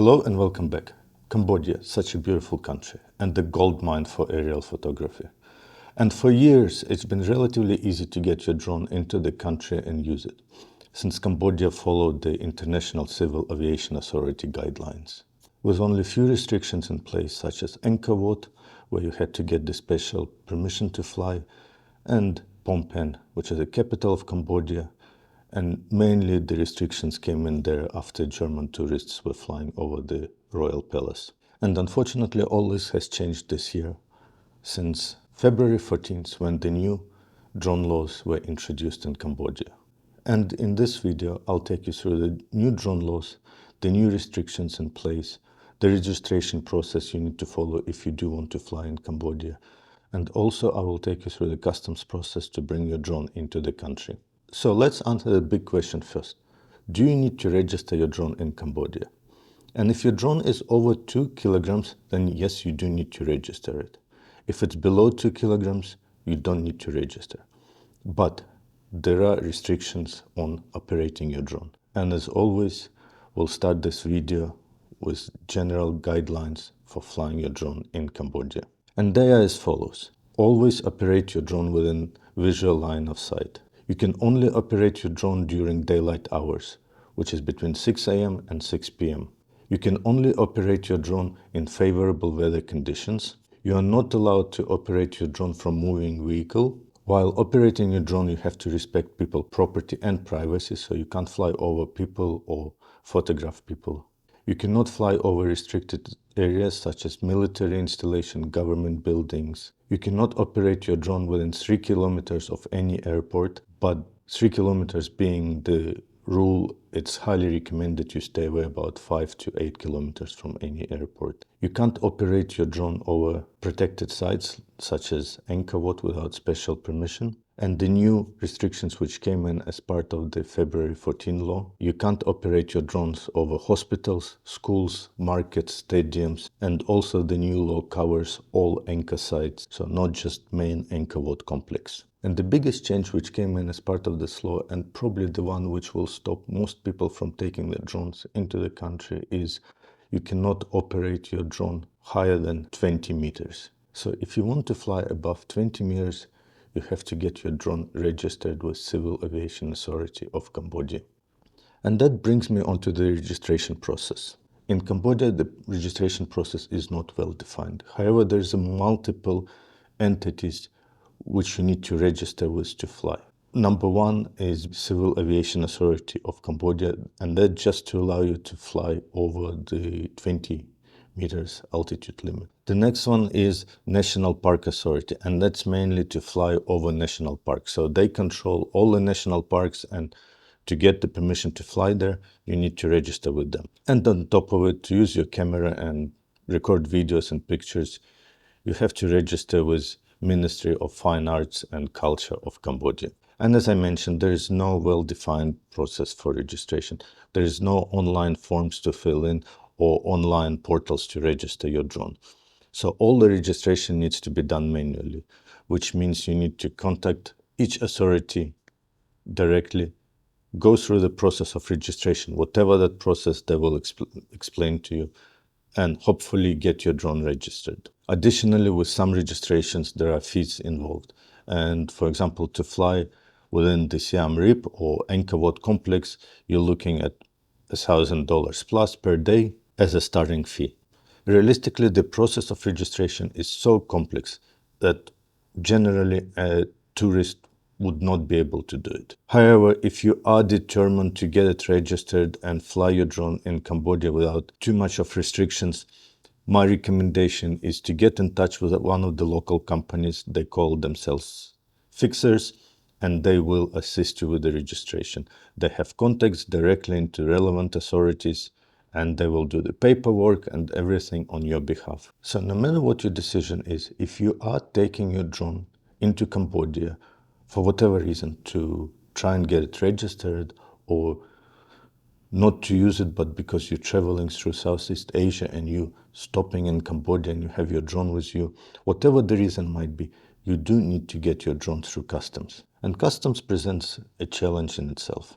Hello and welcome back. Cambodia, such a beautiful country and the gold mine for aerial photography. And for years, it's been relatively easy to get your drone into the country and use it, since Cambodia followed the International Civil Aviation Authority guidelines. With only few restrictions in place, such as Angkor Wat, where you had to get the special permission to fly, and Phnom Penh, which is the capital of Cambodia, and mainly the restrictions came in there after German tourists were flying over the royal palace. And unfortunately, all this has changed this year, since February 14th, when the new drone laws were introduced in Cambodia. And in this video, I'll take you through the new drone laws, the new restrictions in place, the registration process you need to follow if you do want to fly in Cambodia. And also, I will take you through the customs process to bring your drone into the country. So let's answer the big question first. Do you need to register your drone in Cambodia? And if your drone is over 2 kilograms, then yes, you do need to register it. If it's below 2 kilograms, you don't need to register. But there are restrictions on operating your drone. And as always, we'll start this video with general guidelines for flying your drone in Cambodia. And they are as follows. Always operate your drone within visual line of sight. You can only operate your drone during daylight hours, which is between 6 a.m. and 6 p.m. You can only operate your drone in favorable weather conditions. You are not allowed to operate your drone from moving vehicle. While operating your drone, you have to respect people's property and privacy, so you can't fly over people or photograph people. You cannot fly over restricted areas such as military installation, government buildings. You cannot operate your drone within 3 kilometers of any airport, but 3 kilometers being the rule, it's highly recommended you stay away about 5 to 8 kilometers from any airport. You can't operate your drone over protected sites such as Angkor Wat without special permission. And the new restrictions which came in as part of the February 14 law, you can't operate your drones over hospitals, schools, markets, stadiums, and also the new law covers all Angkor sites, so not just main Angkor Wat complex. And the biggest change which came in as part of this law, and probably the one which will stop most people from taking their drones into the country, is you cannot operate your drone higher than 20 meters. So if you want to fly above 20 meters, you have to get your drone registered with Civil Aviation Authority of Cambodia. And that brings me on to the registration process. In Cambodia, the registration process is not well defined. However, there's multiple entities which you need to register with to fly. Number one is Civil Aviation Authority of Cambodia, and that's just to allow you to fly over the 20 meters altitude limit. The next one is National Park Authority, and that's mainly to fly over national parks. So they control all the national parks, and to get the permission to fly there, you need to register with them. And on top of it, to use your camera and record videos and pictures, you have to register with Ministry of Fine Arts and Culture of Cambodia. And as I mentioned, there is no well-defined process for registration. There is no online forms to fill in or online portals to register your drone. So all the registration needs to be done manually, which means you need to contact each authority directly, go through the process of registration, whatever that process they will explain to you, and hopefully get your drone registered. Additionally, with some registrations, there are fees involved. And for example, to fly within the Siam Reap or Angkor Wat complex, you're looking at $1,000 plus per day as a starting fee. Realistically, the process of registration is so complex that generally a tourist would not be able to do it. However, if you are determined to get it registered and fly your drone in Cambodia without too much of restrictions, my recommendation is to get in touch with one of the local companies. They call themselves fixers, and they will assist you with the registration. They have contacts directly into relevant authorities, and they will do the paperwork and everything on your behalf. So no matter what your decision is, if you are taking your drone into Cambodia for whatever reason to try and get it registered, or not to use it, but because you're traveling through Southeast Asia and you stopping in Cambodia and you have your drone with you, whatever the reason might be, you do need to get your drone through customs. And customs presents a challenge in itself.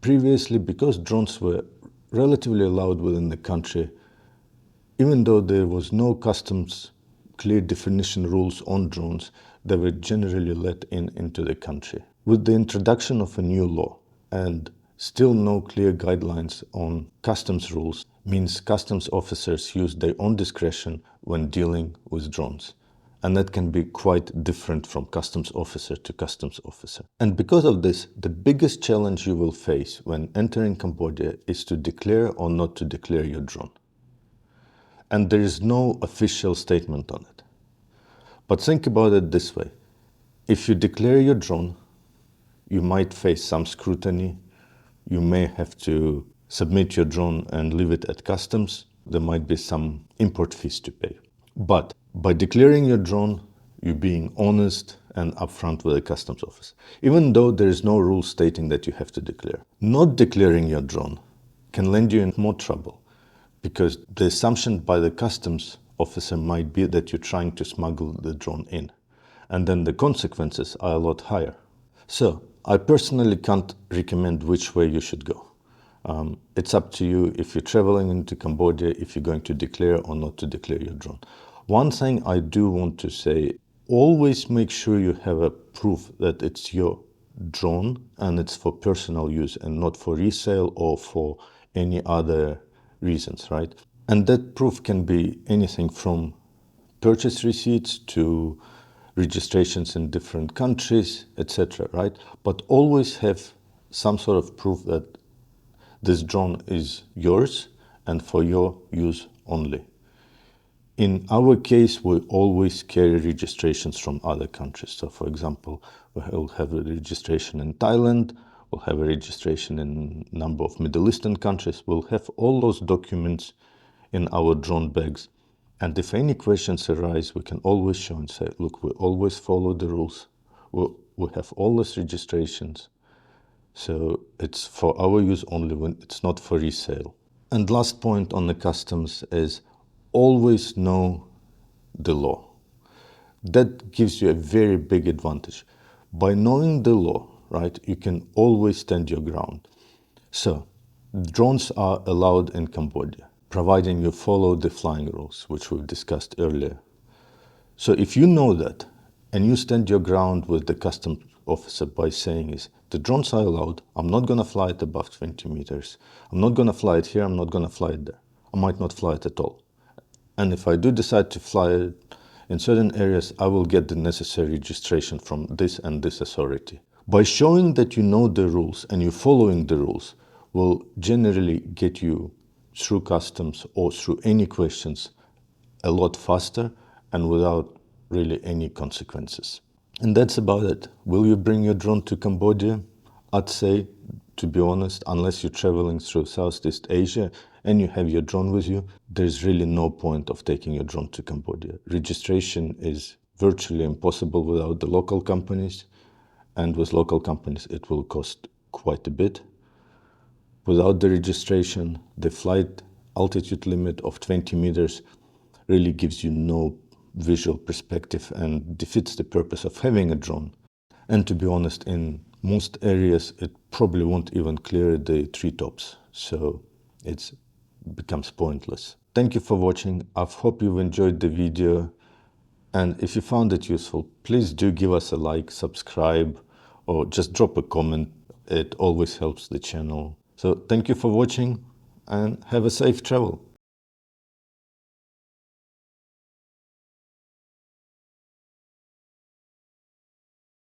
Previously, because drones were relatively allowed within the country, even though there was no customs clear definition rules on drones, they were generally let into the country. With the introduction of a new law and still no clear guidelines on customs rules, means customs officers use their own discretion when dealing with drones. And that can be quite different from customs officer to customs officer. And because of this, the biggest challenge you will face when entering Cambodia is to declare or not to declare your drone. And there is no official statement on it. But think about it this way. If you declare your drone, you might face some scrutiny. You may have to submit your drone and leave it at customs. There might be some import fees to pay. But by declaring your drone, you're being honest and upfront with the customs office, even though there is no rule stating that you have to declare. Not declaring your drone can land you in more trouble, because the assumption by the customs officer might be that you're trying to smuggle the drone in, and then the consequences are a lot higher. So I personally can't recommend which way you should go. It's up to you if you're traveling into Cambodia, if you're going to declare or not to declare your drone. One thing I do want to say, always make sure you have a proof that it's your drone and it's for personal use and not for resale or for any other reasons, right? And that proof can be anything from purchase receipts to registrations in different countries, etc., right? But always have some sort of proof that this drone is yours and for your use only. In our case, we always carry registrations from other countries. So, for example, we'll have a registration in Thailand, we'll have a registration in a number of Middle Eastern countries. We'll have all those documents in our drone bags. And if any questions arise, we can always show and say, look, we always follow the rules. We have all these registrations. So it's for our use only, when it's not for resale. And last point on the customs is always know the law. That gives you a very big advantage. By knowing the law, right, you can always stand your ground. So drones are allowed in Cambodia, providing you follow the flying rules, which we've discussed earlier. So if you know that, and you stand your ground with the customs officer by saying is, the drones are allowed, I'm not going to fly it above 20 meters, I'm not going to fly it here, I'm not going to fly it there, I might not fly it at all. And if I do decide to fly it in certain areas, I will get the necessary registration from this and this authority. By showing that you know the rules and you're following the rules will generally get you through customs or through any questions a lot faster and without really any consequences. And that's about it. Will you bring your drone to Cambodia? I'd say, to be honest, unless you're traveling through Southeast Asia and you have your drone with you, there's really no point of taking your drone to Cambodia. Registration is virtually impossible without the local companies, and with local companies it will cost quite a bit. Without the registration, the flight altitude limit of 20 meters really gives you no visual perspective and defeats the purpose of having a drone. And to be honest, in most areas it probably won't even clear the treetops, so it becomes pointless. Thank you for watching. I hope you've enjoyed the video, and if you found it useful, please do give us a like, subscribe, or just drop a comment. It always helps the channel. So thank you for watching and have a safe travel.